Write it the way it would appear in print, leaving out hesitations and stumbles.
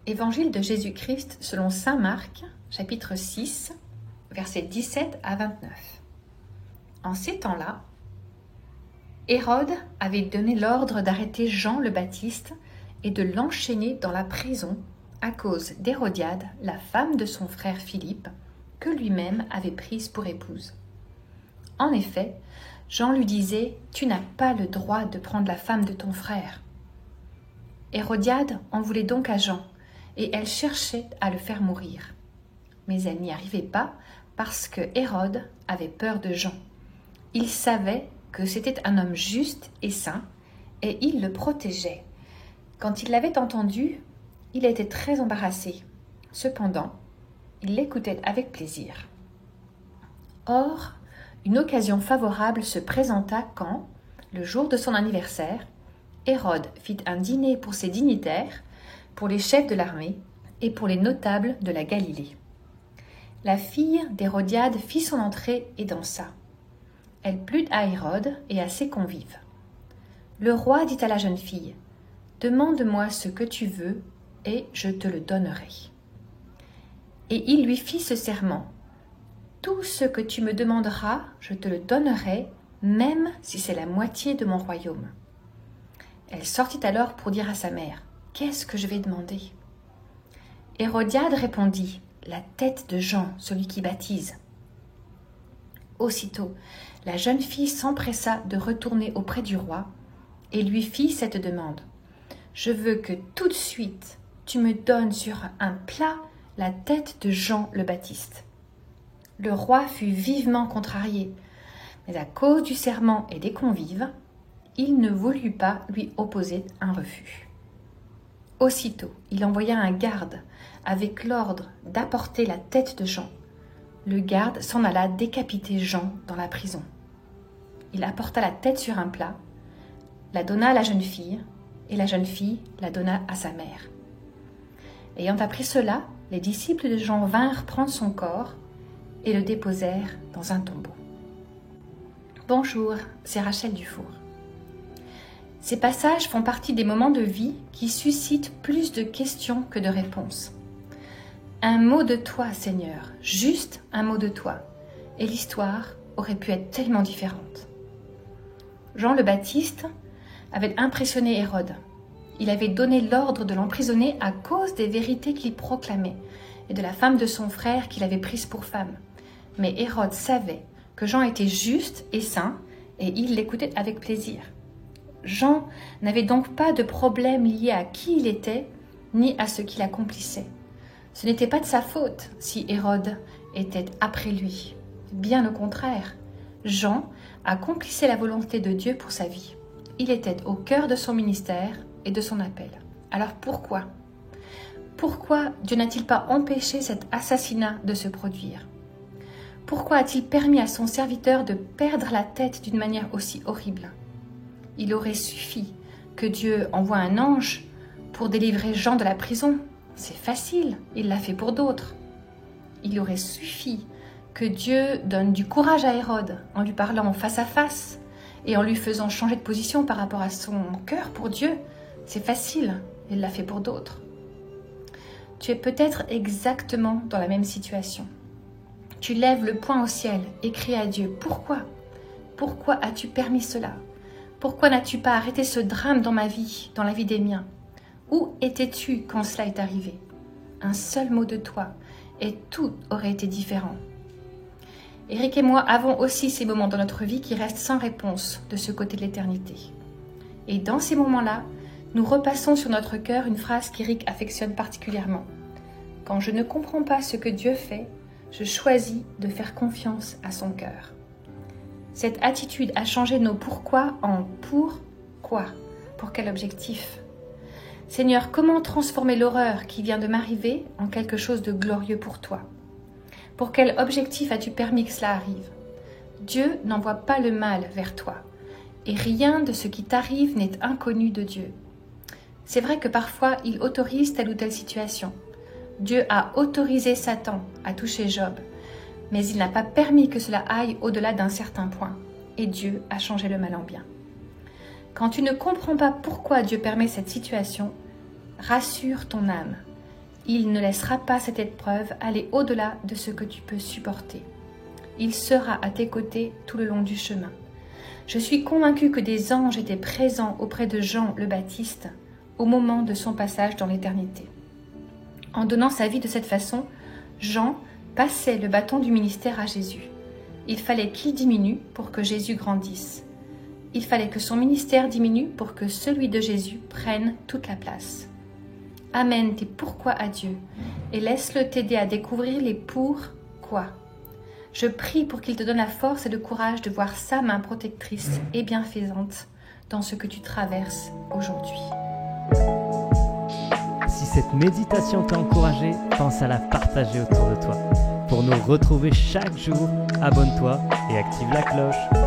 Évangile de Jésus-Christ selon saint Marc, chapitre 6, versets 17 à 29. En ces temps-là, Hérode avait donné l'ordre d'arrêter Jean le Baptiste et de l'enchaîner dans la prison à cause d'Hérodiade, la femme de son frère Philippe, que lui-même avait prise pour épouse. En effet, Jean lui disait « Tu n'as pas le droit de prendre la femme de ton frère ». Hérodiade en voulait donc à Jean, et elle cherchait à le faire mourir. Mais elle n'y arrivait pas parce que Hérode avait peur de Jean. Il savait que c'était un homme juste et saint, et il le protégeait. Quand il l'avait entendu, il était très embarrassé. Cependant, il l'écoutait avec plaisir. Or, une occasion favorable se présenta quand, le jour de son anniversaire, Hérode fit un dîner pour ses dignitaires, pour les chefs de l'armée et pour les notables de la Galilée. La fille d'Hérodiade fit son entrée et dansa. Elle plut à Hérode et à ses convives. Le roi dit à la jeune fille « Demande-moi ce que tu veux et je te le donnerai. » Et il lui fit ce serment « Tout ce que tu me demanderas, je te le donnerai, même si c'est la moitié de mon royaume. » Elle sortit alors pour dire à sa mère « Qu'est-ce que je vais demander ?» Hérodiade répondit « La tête de Jean, celui qui baptise. » Aussitôt, la jeune fille s'empressa de retourner auprès du roi et lui fit cette demande. « Je veux que tout de suite tu me donnes sur un plat la tête de Jean le Baptiste. » Le roi fut vivement contrarié, mais à cause du serment et des convives, il ne voulut pas lui opposer un refus. Aussitôt, il envoya un garde avec l'ordre d'apporter la tête de Jean. Le garde s'en alla décapiter Jean dans la prison. Il apporta la tête sur un plat, la donna à la jeune fille, et la jeune fille la donna à sa mère. Ayant appris cela, les disciples de Jean vinrent prendre son corps et le déposèrent dans un tombeau. Bonjour, c'est Rachel Dufour. Ces passages font partie des moments de vie qui suscitent plus de questions que de réponses. Un mot de toi, Seigneur, juste un mot de toi, et l'histoire aurait pu être tellement différente. Jean le Baptiste avait impressionné Hérode. Il avait donné l'ordre de l'emprisonner à cause des vérités qu'il proclamait et de la femme de son frère qu'il avait prise pour femme. Mais Hérode savait que Jean était juste et saint, et il l'écoutait avec plaisir. Jean n'avait donc pas de problème lié à qui il était, ni à ce qu'il accomplissait. Ce n'était pas de sa faute si Hérode était après lui. Bien au contraire, Jean accomplissait la volonté de Dieu pour sa vie. Il était au cœur de son ministère et de son appel. Alors pourquoi ? Pourquoi Dieu n'a-t-il pas empêché cet assassinat de se produire ? Pourquoi a-t-il permis à son serviteur de perdre la tête d'une manière aussi horrible ? Il aurait suffi que Dieu envoie un ange pour délivrer Jean de la prison. C'est facile, il l'a fait pour d'autres. Il aurait suffi que Dieu donne du courage à Hérode en lui parlant face à face et en lui faisant changer de position par rapport à son cœur pour Dieu. C'est facile, il l'a fait pour d'autres. Tu es peut-être exactement dans la même situation. Tu lèves le poing au ciel et cries à Dieu « Pourquoi ? Pourquoi as-tu permis cela ? Pourquoi n'as-tu pas arrêté ce drame dans ma vie, dans la vie des miens ? Où étais-tu quand cela est arrivé ? Un seul mot de toi, et tout aurait été différent. » Éric et moi avons aussi ces moments dans notre vie qui restent sans réponse de ce côté de l'éternité. Et dans ces moments-là, nous repassons sur notre cœur une phrase qu'Éric affectionne particulièrement. « Quand je ne comprends pas ce que Dieu fait, je choisis de faire confiance à son cœur. » Cette attitude a changé nos pourquoi en pourquoi. Pour quel objectif ? Seigneur, comment transformer l'horreur qui vient de m'arriver en quelque chose de glorieux pour toi ? Pour quel objectif as-tu permis que cela arrive ? Dieu n'envoie pas le mal vers toi, et rien de ce qui t'arrive n'est inconnu de Dieu. C'est vrai que parfois il autorise telle ou telle situation. Dieu a autorisé Satan à toucher Job, mais il n'a pas permis que cela aille au-delà d'un certain point, et Dieu a changé le mal en bien. Quand tu ne comprends pas pourquoi Dieu permet cette situation, rassure ton âme Il ne laissera pas cette épreuve aller au-delà de ce que tu peux supporter. Il sera à tes côtés tout le long du chemin. Je suis convaincue que des anges étaient présents auprès de Jean le Baptiste au moment de son passage dans l'éternité. En donnant sa vie de cette façon, Jean passait le bâton du ministère à Jésus. Il fallait qu'il diminue pour que Jésus grandisse. Il fallait que son ministère diminue pour que celui de Jésus prenne toute la place. Amène tes pourquoi à Dieu et laisse-le t'aider à découvrir les pourquoi. Je prie pour qu'il te donne la force et le courage de voir sa main protectrice et bienfaisante dans ce que tu traverses aujourd'hui. Si cette méditation t'a encouragé, pense à la partager autour de toi. Pour nous retrouver chaque jour, abonne-toi et active la cloche.